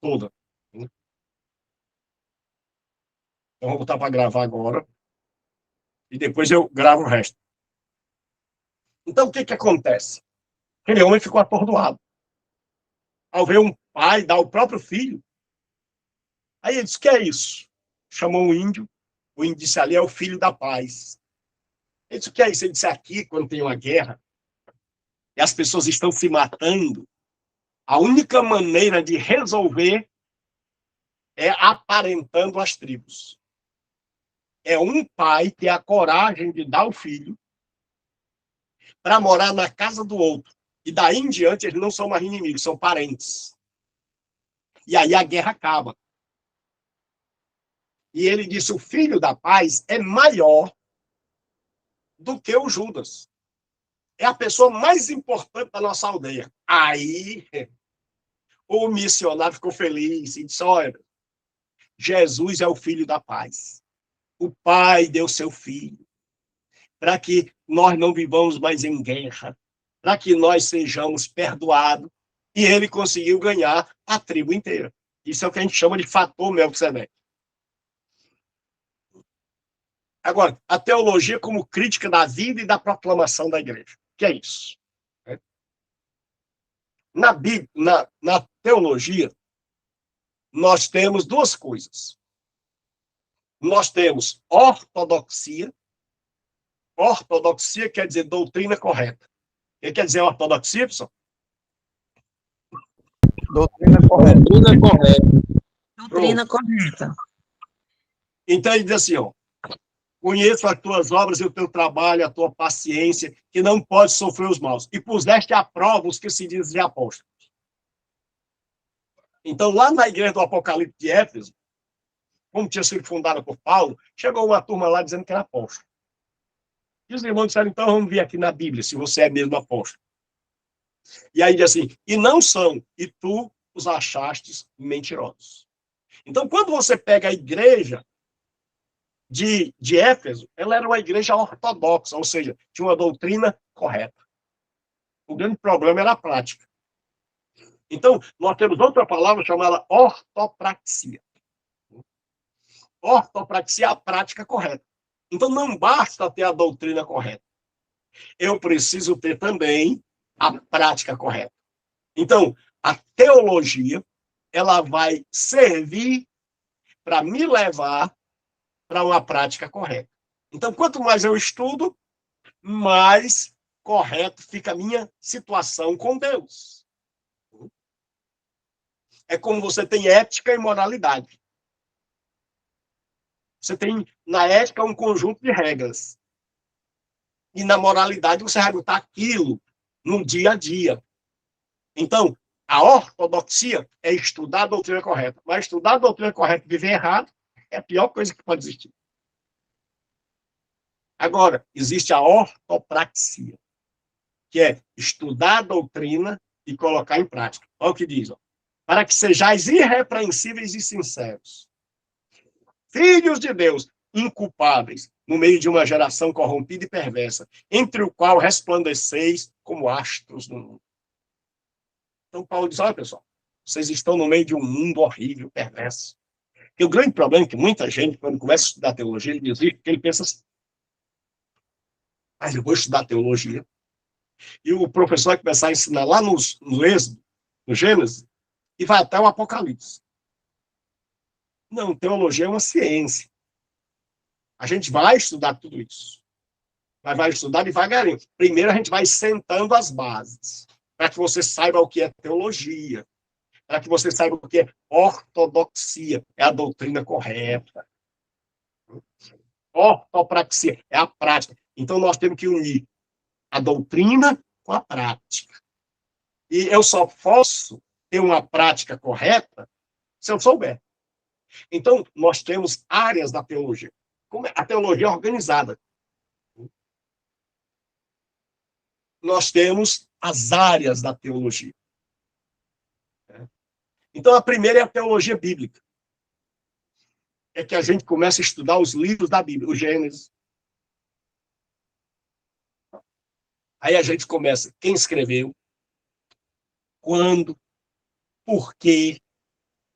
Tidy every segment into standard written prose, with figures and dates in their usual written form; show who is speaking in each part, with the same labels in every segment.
Speaker 1: toda. Então, vou botar para gravar agora e depois eu gravo o resto. Então, o que que acontece? Aquele homem ficou atordoado. Ao ver um pai dar o próprio filho, aí ele disse, o que é isso? Chamou um índio, o índio disse, ali é o filho da paz. Ele disse, o que é isso? Ele disse, aqui, quando tem uma guerra, e as pessoas estão se matando, a única maneira de resolver é aparentando as tribos. É um pai ter a coragem de dar o filho para morar na casa do outro. E daí em diante eles não são mais inimigos, são parentes. E aí a guerra acaba. E ele disse, o filho da paz é maior do que o Judas. É a pessoa mais importante da nossa aldeia. Aí o missionário ficou feliz e disse, olha, Jesus é o filho da paz. O pai deu seu filho para que nós não vivamos mais em guerra, para que nós sejamos perdoados. E ele conseguiu ganhar a tribo inteira. Isso é o que a gente chama de fator Melquisedeque. Agora, a teologia como crítica da vida e da proclamação da igreja. O que é isso? Na teologia, nós temos duas coisas. Nós temos ortodoxia. Ortodoxia quer dizer doutrina correta. O que quer dizer ortodoxia, pessoal?
Speaker 2: Doutrina correta.
Speaker 3: Doutrina correta.
Speaker 4: Doutrina correta.
Speaker 1: Então ele diz assim, ó, conheço as tuas obras e o teu trabalho, a tua paciência, que não pode sofrer os maus. E puseste à prova os que se dizem de apóstolos. Então, lá na igreja do Apocalipse de Éfeso, como tinha sido fundada por Paulo, chegou uma turma lá dizendo que era apóstolo. E os irmãos disseram, então vamos ver aqui na Bíblia, se você é mesmo apóstolo. E aí diz assim, e não são, e tu os achastes mentirosos. Então, quando você pega a igreja de Éfeso, ela era uma igreja ortodoxa, ou seja, tinha uma doutrina correta. O grande problema era a prática. Então, nós temos outra palavra chamada ortopraxia. Ortopraxia é a prática correta. Então, não basta ter a doutrina correta. Eu preciso ter também a prática correta. Então, a teologia, ela vai servir para me levar para uma prática correta. Então, quanto mais eu estudo, mais correto fica a minha situação com Deus. É como você tem ética e moralidade. Você tem, na ética, um conjunto de regras. E na moralidade, você vai botar aquilo no dia a dia. Então, a ortodoxia é estudar a doutrina correta. Mas estudar a doutrina correta e viver errado é a pior coisa que pode existir. Agora, existe a ortopraxia, que é estudar a doutrina e colocar em prática. Olha o que diz, ó. Para que sejais irrepreensíveis e sinceros, filhos de Deus, inculpáveis, no meio de uma geração corrompida e perversa, entre o qual resplandeceis como astros no mundo. Então, Paulo diz, olha, pessoal, vocês estão no meio de um mundo horrível, perverso. E o grande problema é que muita gente, quando começa a estudar teologia, ele diz que ele pensa assim, mas eu vou estudar teologia. E o professor vai começar a ensinar lá no Êxodo, no Gênesis, e vai até o Apocalipse. Não, teologia é uma ciência. A gente vai estudar tudo isso. Mas vai estudar devagarinho. Primeiro a gente vai sentando as bases, para que você saiba o que é teologia, para que você saiba o que é ortodoxia, é a doutrina correta. Ortopraxia é a prática. Então nós temos que unir a doutrina com a prática. E eu só posso ter uma prática correta se eu souber. Então, nós temos áreas da teologia. Como a teologia é organizada. Nós temos as áreas da teologia. Então, a primeira é a teologia bíblica. É que a gente começa a estudar os livros da Bíblia, o Gênesis. Aí a gente começa quem escreveu, quando, por quê,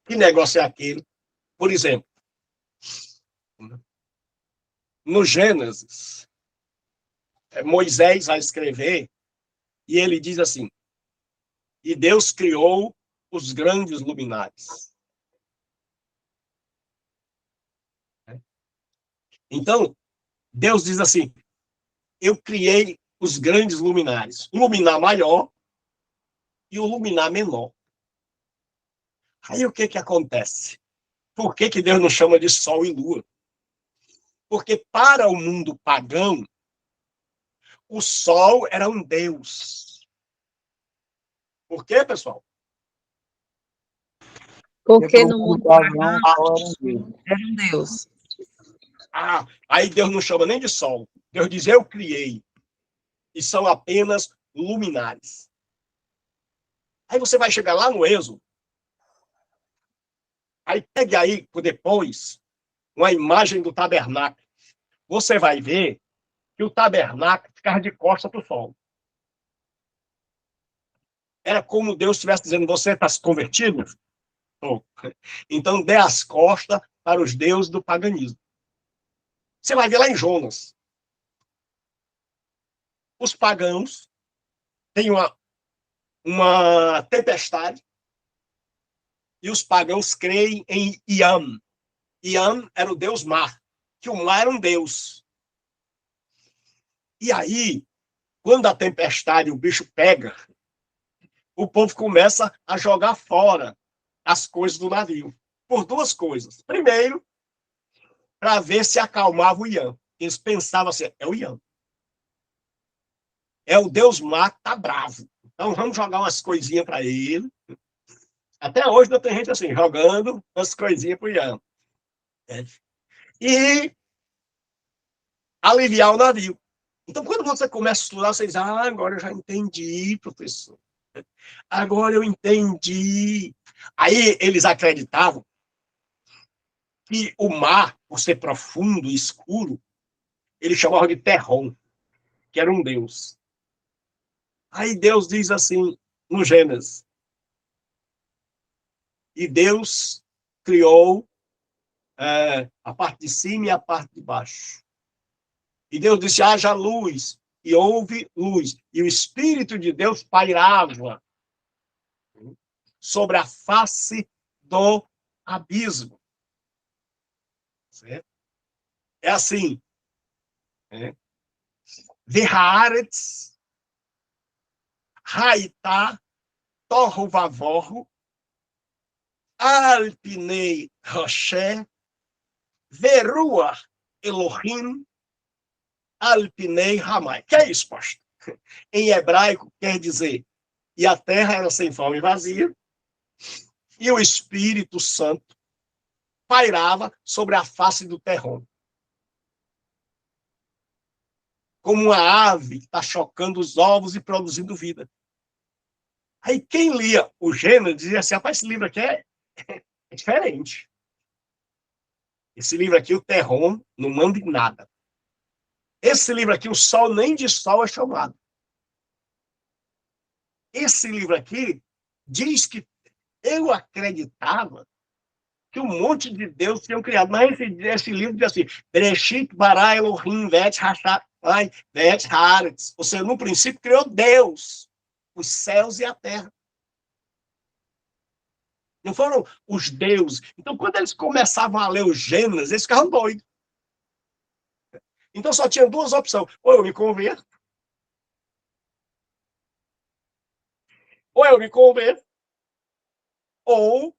Speaker 1: Que negócio é aquele? Por exemplo, no Gênesis, Moisés vai escrever e ele diz assim: e Deus criou os grandes luminares. Então, Deus diz assim: eu criei os grandes luminares. Um luminar maior e um luminar menor. Aí o que acontece? Por que Deus não chama de sol e lua? Porque para o mundo pagão, o sol era um deus. Por quê, pessoal?
Speaker 4: Porque no mundo pagão era um Deus.
Speaker 1: Aí Deus não chama nem de sol. Deus diz, eu criei. E são apenas luminares. Aí você vai chegar lá no Êxodo. Aí pegue aí, depois, uma imagem do tabernáculo. Você vai ver que o tabernáculo ficava de costas para o sol. Era como Deus estivesse dizendo, você está se convertido? Então dê as costas para os deuses do paganismo. Você vai ver lá em Jonas. Os pagãos têm uma tempestade e os pagãos creem em Iam. Iam era o deus mar, que o mar era um deus. E aí, quando a tempestade, o bicho pega, o povo começa a jogar fora as coisas do navio. Por duas coisas. Primeiro, para ver se acalmava o Iam. Eles pensavam assim, é o Iam. É o deus mar que tá bravo. Então vamos jogar umas coisinhas para ele. Até hoje não tem gente assim, jogando umas coisinhas para o Iam. E aliviar o navio. Então, quando você começa a estudar, você diz, agora eu já entendi, professor. Agora eu entendi. Aí eles acreditavam que o mar, por ser profundo e escuro, eles chamavam de Terron, que era um deus. Aí Deus diz assim, no Gênesis, e Deus criou a parte de cima e a parte de baixo. E Deus disse, haja luz, e houve luz. E o Espírito de Deus pairava sobre a face do abismo. Certo? É assim. Verhaaretz, Haitá, Torro Vavorro, Alpinei Roché, Verua Elohim, Alpinei Ramai. Que é isso, pastor? Em hebraico quer dizer, e a terra era sem forma e vazia, e o Espírito Santo pairava sobre a face do terrão. Como uma ave que está chocando os ovos e produzindo vida. Aí quem lia o Gênesis dizia assim, rapaz, esse livro aqui é diferente. Esse livro aqui, o terrão, não manda em nada. Esse livro aqui, o sol nem de sol é chamado. Esse livro aqui diz que eu acreditava que um monte de Deus tinham criado. Mas esse livro diz assim, Bereshit bara Elohim vet hashat vet haaretz. Ou seja, no princípio criou Deus, os céus e a terra. Não foram os deuses. Então, quando eles começavam a ler os Gênesis, eles ficavam doidos. Então, só tinha duas opções. Ou eu me converto, ou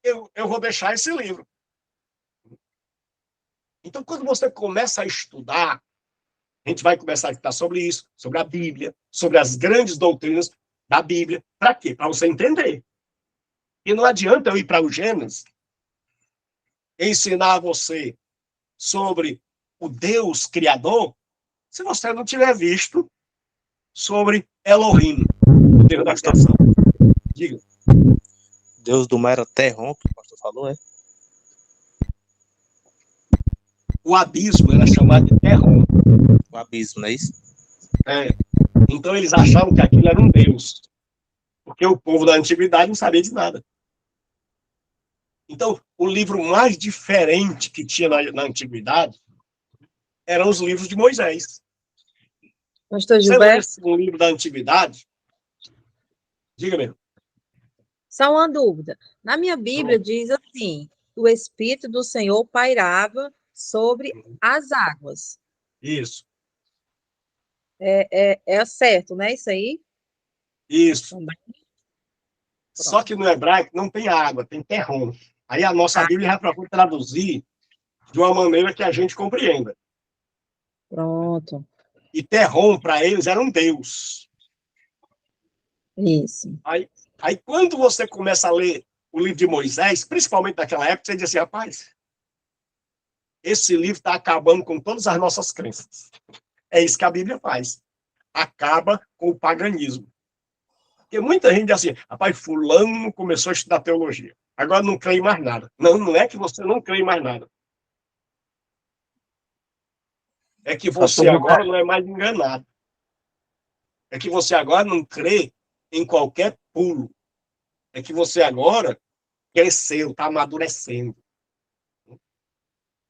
Speaker 1: eu vou deixar esse livro. Então, quando você começa a estudar, a gente vai começar a estudar sobre isso, sobre a Bíblia, sobre as grandes doutrinas da Bíblia. Para quê? Para você entender. E não adianta eu ir para o Gênesis ensinar você sobre o Deus Criador se você não tiver visto sobre Elohim, o Deus da estação. Diga.
Speaker 2: Deus do mar era Terron, que o pastor falou, é?
Speaker 1: O abismo era chamado de Terron.
Speaker 2: O abismo, não é isso?
Speaker 1: Então eles achavam que aquilo era um Deus. Porque o povo da antiguidade não sabia de nada. Então, o livro mais diferente que tinha na antiguidade eram os livros de Moisés.
Speaker 3: Pastor
Speaker 1: Você lê
Speaker 3: Gilberto,
Speaker 1: um livro da antiguidade, diga mesmo.
Speaker 3: só uma dúvida. Na minha Bíblia diz assim: o Espírito do Senhor pairava sobre as águas.
Speaker 1: Isso,
Speaker 3: É certo, né? Isso aí?
Speaker 1: isso.
Speaker 3: Também.
Speaker 1: Só que no hebraico não tem água, tem terrom. Aí a nossa Bíblia já procura traduzir de uma maneira que a gente compreenda.
Speaker 3: Pronto.
Speaker 1: E terrom, para eles, era um deus.
Speaker 3: Isso.
Speaker 1: Aí, quando você começa a ler o livro de Moisés, principalmente naquela época, você diz assim, rapaz, esse livro está acabando com todas as nossas crenças. É isso que a Bíblia faz. Acaba com o paganismo. Porque muita gente diz assim, rapaz, fulano começou a estudar teologia. Agora não crê em mais nada. Não, não é que você não crê em mais nada. É que você agora não é mais enganado. É que você agora não crê em qualquer pulo. É que você agora cresceu, está amadurecendo.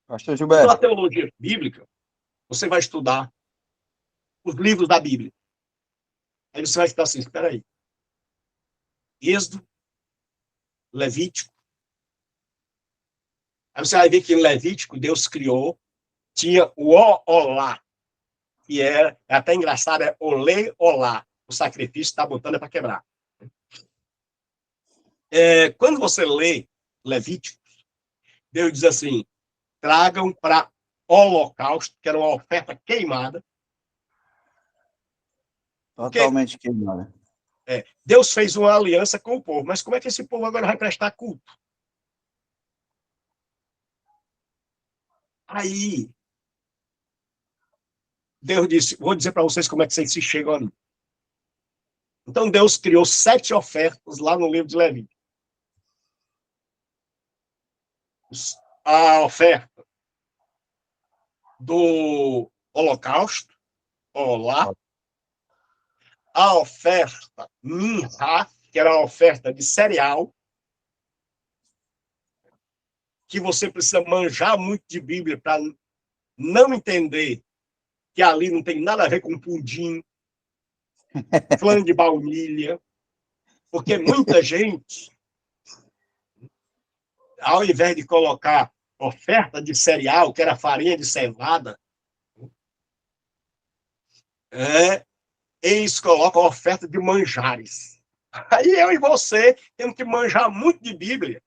Speaker 4: Pastor
Speaker 1: Então, a
Speaker 4: Gilberto,
Speaker 1: teologia bíblica, você vai estudar os livros da Bíblia. Aí você vai estar assim, espera aí. Êxodo, Levítico. Aí você vai ver que em Levítico Deus criou, tinha o Olá, que é até engraçado, é Olê Olá. O sacrifício está botando para quebrar. Quando você lê Levítico, Deus diz assim, tragam para holocausto, que era uma oferta queimada. Porque
Speaker 4: totalmente queimado.
Speaker 1: Deus fez uma aliança com o povo, mas como é que esse povo agora vai prestar culto? Aí, Deus disse, vou dizer para vocês como é que vocês se chegam ali. Então, Deus criou 7 ofertas lá no livro de Levítico. A oferta do holocausto, olá, a oferta minha, que era a oferta de cereal, que você precisa manjar muito de Bíblia para não entender que ali não tem nada a ver com pudim, flan de baunilha, porque muita gente, ao invés de colocar oferta de cereal, que era farinha de cevada, eles colocam oferta de manjares. Aí eu e você temos que manjar muito de Bíblia,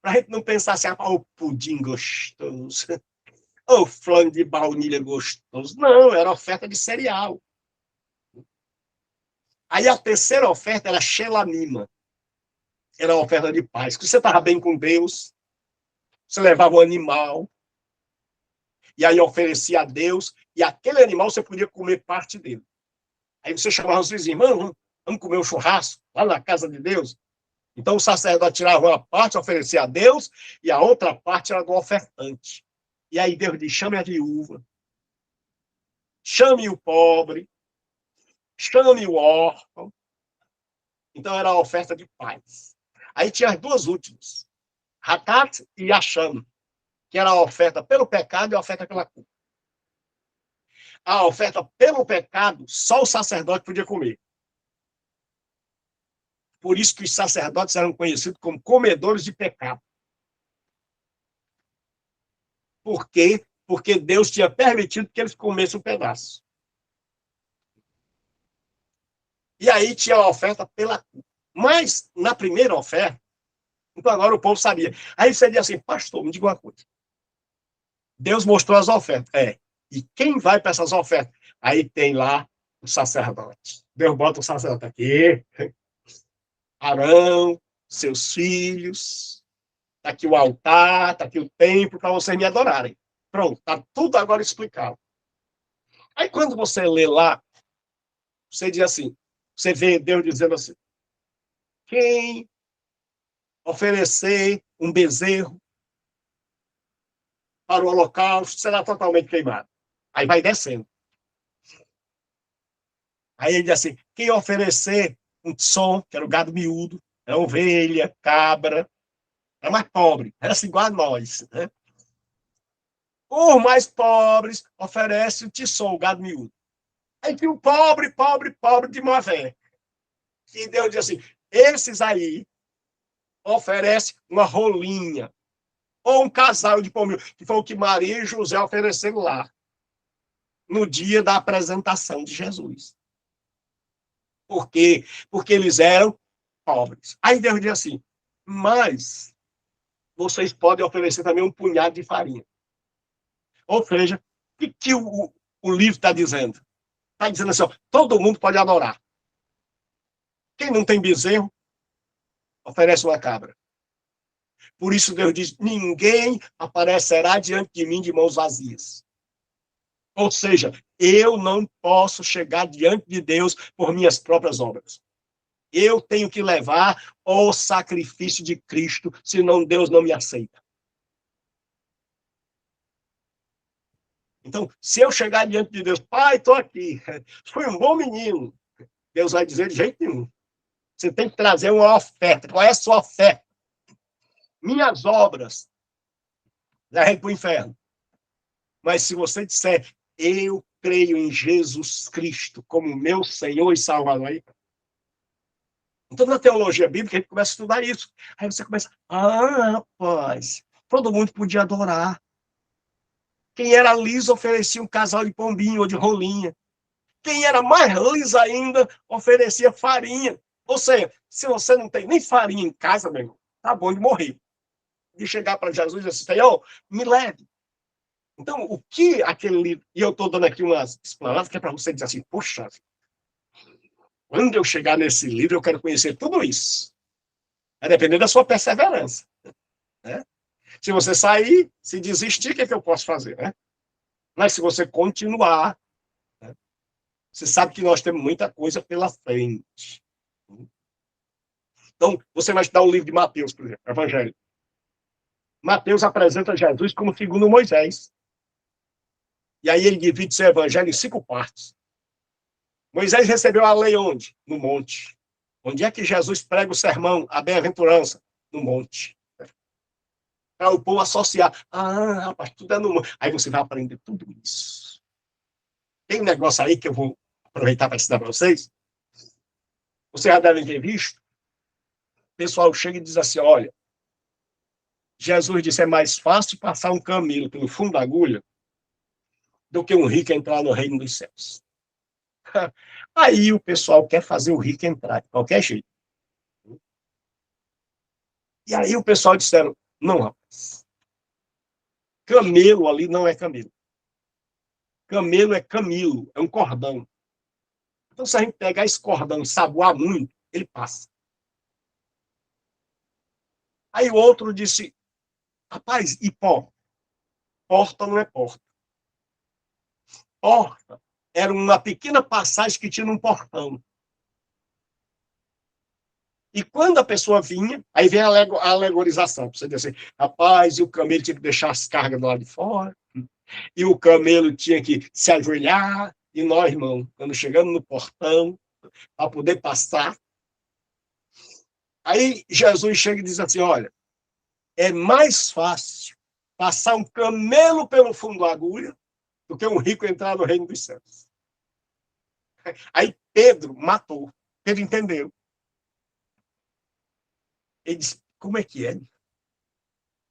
Speaker 1: para a gente não pensar assim, o pudim gostoso, o flan de baunilha gostoso. Não, era oferta de cereal. Aí a terceira oferta era Shelamima, era a oferta de paz, que você estava bem com Deus, você levava um animal, e aí oferecia a Deus, e aquele animal você podia comer parte dele. Aí você chamava os vizinhos, mano, vamos comer um churrasco lá na casa de Deus. Então o sacerdote tirava uma parte, oferecia a Deus, e a outra parte era do ofertante. E aí Deus diz, chame a viúva, chame o pobre, chame o órfão. Então era a oferta de paz. Aí tinha as duas últimas, Hatat e Hashem, que era a oferta pelo pecado e a oferta pela culpa. A oferta pelo pecado, só o sacerdote podia comer. Por isso que os sacerdotes eram conhecidos como comedores de pecado. Por quê? Porque Deus tinha permitido que eles comessem um pedaço. E aí tinha a oferta pela culpa. Mas, na primeira oferta, então agora o povo sabia. Aí você diz assim, pastor, me diga uma coisa. Deus mostrou as ofertas. E quem vai para essas ofertas? Aí tem lá o sacerdote. Deus bota o sacerdote aqui. Arão, seus filhos. Está aqui o altar, está aqui o templo para vocês me adorarem. Pronto, está tudo agora explicado. Aí quando você lê lá, você diz assim, você vê Deus dizendo assim, quem oferecer um bezerro para o holocausto será totalmente queimado. Aí vai descendo. Aí ele diz assim, quem oferecer um som, que era o gado miúdo, é ovelha, cabra, é mais pobre, resta igual a nós. Né? Os mais pobres oferecem o tição, o gado miúdo. Aí tem o pobre de má fé. E Deus diz assim, esses aí oferecem uma rolinha, ou um casal de pombinho, que foi o que Maria e José ofereceram lá, no dia da apresentação de Jesus. Por quê? Porque eles eram pobres. Aí Deus diz assim, mas vocês podem oferecer também um punhado de farinha. Ou seja, o que o livro está dizendo? Está dizendo assim, ó, todo mundo pode adorar. Quem não tem bezerro, oferece uma cabra. Por isso Deus diz, ninguém aparecerá diante de mim de mãos vazias. Ou seja, eu não posso chegar diante de Deus por minhas próprias obras. Eu tenho que levar o sacrifício de Cristo, senão Deus não me aceita. Então, se eu chegar diante de Deus, pai, estou aqui, fui um bom menino, Deus vai dizer de jeito nenhum. Você tem que trazer uma oferta. Qual é a sua oferta? Minhas obras levem para o inferno. Mas se você disser, eu creio em Jesus Cristo como meu Senhor e Salvador, aí. Então, na teologia bíblica, a gente começa a estudar isso. Aí você começa, rapaz, todo mundo podia adorar. Quem era liso oferecia um casal de pombinho ou de rolinha. Quem era mais liso ainda oferecia farinha. Ou seja, se você não tem nem farinha em casa, meu irmão, tá bom de morrer. De chegar para Jesus e dizer, Senhor, me leve. Então, o que aquele livro... E eu estou dando aqui umas explanadas que é para você dizer assim, poxa, quando eu chegar nesse livro, eu quero conhecer tudo isso. Vai depender da sua perseverança. Né? Se você sair, se desistir, o que é que eu posso fazer? Né? Mas se você continuar, né? Você sabe que nós temos muita coisa pela frente. Então, você vai estudar o livro de Mateus, por exemplo, Evangelho. Mateus apresenta Jesus como segundo Moisés. E aí ele divide seu evangelho em 5 partes. Moisés recebeu a lei onde? No monte. Onde é que Jesus prega o sermão, a bem-aventurança? No monte. Para o povo associar. Rapaz, tudo é no monte. Aí você vai aprender tudo isso. Tem um negócio aí que eu vou aproveitar para ensinar para vocês. Vocês já devem ter visto. O pessoal chega e diz assim, olha, Jesus disse, é mais fácil passar um camelo pelo fundo da agulha do que um rico entrar no reino dos céus. Aí o pessoal quer fazer o rico entrar de qualquer jeito. E aí o pessoal disseram, não, rapaz, camelo ali não é camelo. Camelo é camilo, é um cordão. Então, se a gente pegar esse cordão e saboar muito, ele passa. Aí o outro disse, rapaz, e pó? Porta não é porta. Porta era uma pequena passagem que tinha num portão. E quando a pessoa vinha, aí vem a alegorização. Você diz assim, rapaz, e o camelo tinha que deixar as cargas do lado de fora, e o camelo tinha que se ajoelhar, e nós, irmão, quando chegamos no portão, para poder passar, aí Jesus chega e diz assim, olha, é mais fácil passar um camelo pelo fundo da agulha do que um rico entrar no reino dos céus. Aí Pedro matou. Pedro entendeu. Ele disse, como é que é?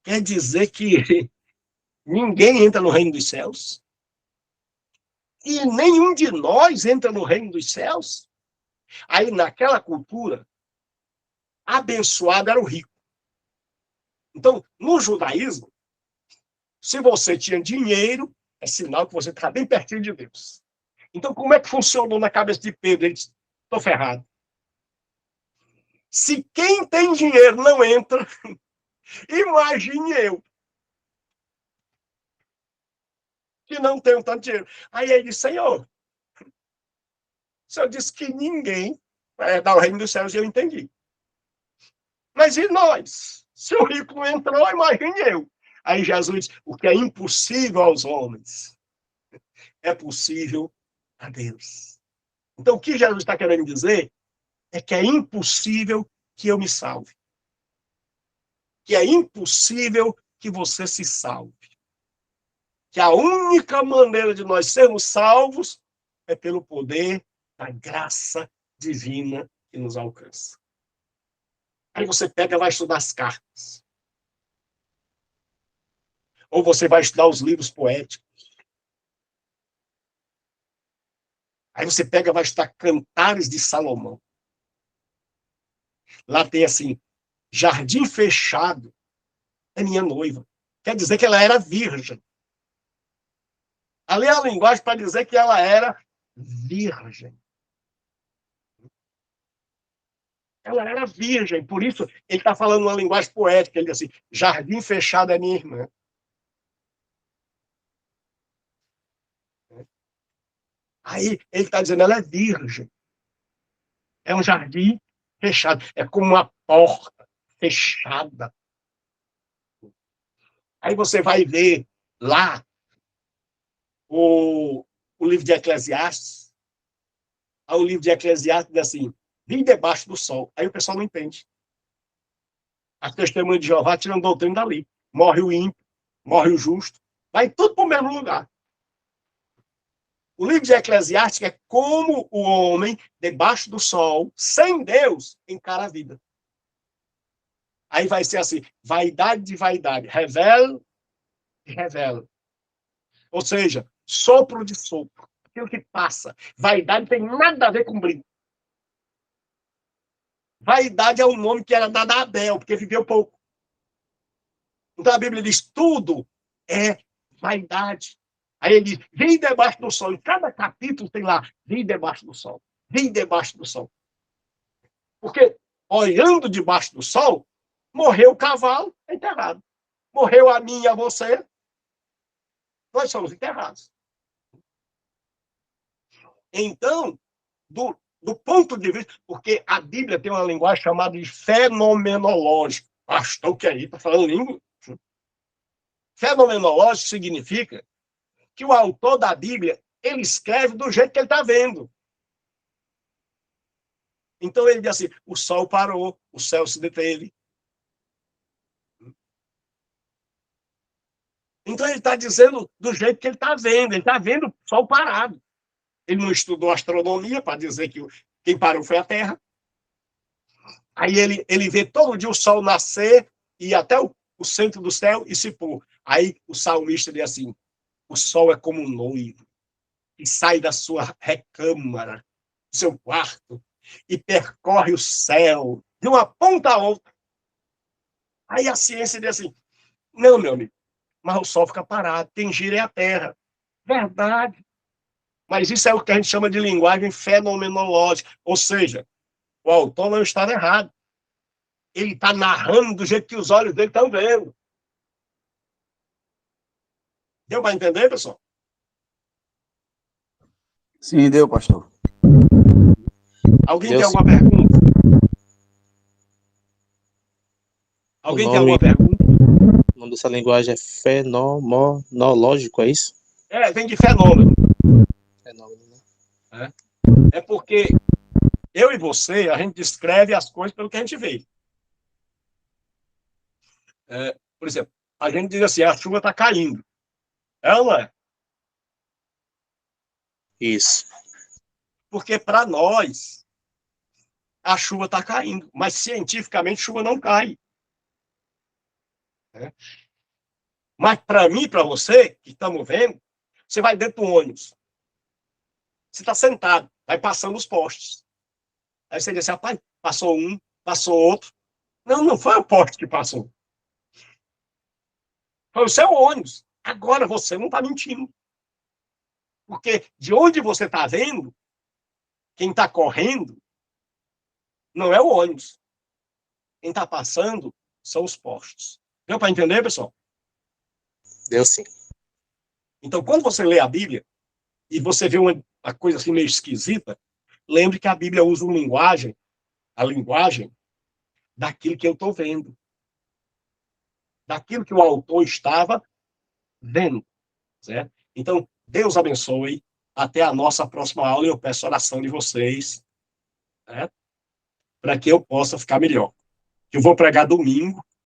Speaker 1: Quer dizer que ninguém entra no reino dos céus? E nenhum de nós entra no reino dos céus? Aí, naquela cultura, abençoado era o rico. Então, no judaísmo, se você tinha dinheiro, é sinal que você está bem pertinho de Deus. Então, como é que funcionou na cabeça de Pedro? Ele disse, estou ferrado. Se quem tem dinheiro não entra, imagine eu, que não tenho tanto dinheiro. Aí ele disse, Senhor, o Senhor disse que ninguém vai dar o reino dos céus, e eu entendi. Mas e nós? Se o rico não entrou, imagine eu. Aí Jesus diz, o que é impossível aos homens é possível a Deus. Então, o que Jesus está querendo dizer é que é impossível que eu me salve. que é impossível que você se salve. Que a única maneira de nós sermos salvos é pelo poder da graça divina que nos alcança. Aí você pega e vai estudar as cartas. Ou você vai estudar os livros poéticos. Aí você pega e vai estudar Cantares de Salomão. Lá tem assim, jardim fechado é minha noiva. Quer dizer que ela era virgem. Ali é a linguagem para dizer que ela era virgem. Ela era virgem, por isso ele está falando uma linguagem poética. Ele diz assim, jardim fechado é minha irmã. Aí ele está dizendo, ela é virgem. É um jardim fechado. É como uma porta fechada. Aí você vai ver lá o livro de Eclesiastes. Aí o livro de Eclesiastes diz assim, vim debaixo do sol. Aí o pessoal não entende. As testemunhas de Jeová tiram doutrina dali. Morre o ímpio, morre o justo. Vai tudo para o mesmo lugar. O livro de Eclesiastes é como o homem, debaixo do sol, sem Deus, encara a vida. Aí vai ser assim, vaidade de vaidade, revela e revela. Ou seja, sopro de sopro, aquilo que passa. Vaidade tem nada a ver com brinco. Vaidade é um nome que era dado a Abel, porque viveu pouco. Então a Bíblia diz, tudo é vaidade. Aí ele diz, vem debaixo do sol. Em cada capítulo tem lá, vem debaixo do sol. Vem debaixo do sol. Porque, olhando debaixo do sol, morreu o cavalo, é enterrado. Morreu a mim e a você, nós somos enterrados. Então, do ponto de vista, porque a Bíblia tem uma linguagem chamada de fenomenológica. Pastor, o que é isso? Está falando língua? Fenomenológico significa que o autor da Bíblia, ele escreve do jeito que ele está vendo. Então ele diz assim, o sol parou, o céu se deteve. Então ele está dizendo do jeito que ele está vendo. Ele está vendo o sol parado. Ele não estudou astronomia para dizer que quem parou foi a Terra. Aí ele vê todo dia o sol nascer e até o centro do céu e se pôr. Aí o salmista diz assim, o sol é como um noivo que sai da sua recâmara, do seu quarto, e percorre o céu de uma ponta a outra. Aí a ciência diz assim, não, meu amigo, mas o sol fica parado, quem gira é a Terra. Verdade. Mas isso é o que a gente chama de linguagem fenomenológica. Ou seja, o autor não está errado. Ele está narrando do jeito que os olhos dele estão vendo. Deu para entender, pessoal?
Speaker 4: Sim, deu, pastor.
Speaker 1: Alguém
Speaker 2: Deu
Speaker 1: tem
Speaker 2: sim.
Speaker 1: alguma pergunta? Alguém tem alguma pergunta?
Speaker 2: O nome dessa linguagem é fenomenológico, é isso?
Speaker 1: Vem de fenômeno.
Speaker 2: Fenômeno, né?
Speaker 1: É porque eu e você, a gente descreve as coisas pelo que a gente vê. Por exemplo, a gente diz assim, a chuva está caindo. Ela é.
Speaker 2: Isso.
Speaker 1: Porque para nós, a chuva está caindo. Mas cientificamente, chuva não cai. Mas para mim, para você, que estamos vendo, você vai dentro do ônibus. Você está sentado, vai passando os postes. Aí você diz assim, rapaz, passou um, passou outro. Não, não foi o poste que passou. Foi o seu ônibus. Agora você não está mentindo. Porque de onde você está vendo, quem está correndo, não é o ônibus. Quem está passando são os postes. Deu para entender, pessoal?
Speaker 2: Deu sim.
Speaker 1: Então, quando você lê a Bíblia, e você vê uma coisa assim meio esquisita, lembre que a Bíblia usa uma linguagem, a linguagem daquilo que eu estou vendo. Daquilo que o autor estava vendo. Certo? Então, Deus abençoe. Até a nossa próxima aula. Eu peço oração de vocês, né, para que eu possa ficar melhor. Eu vou pregar domingo.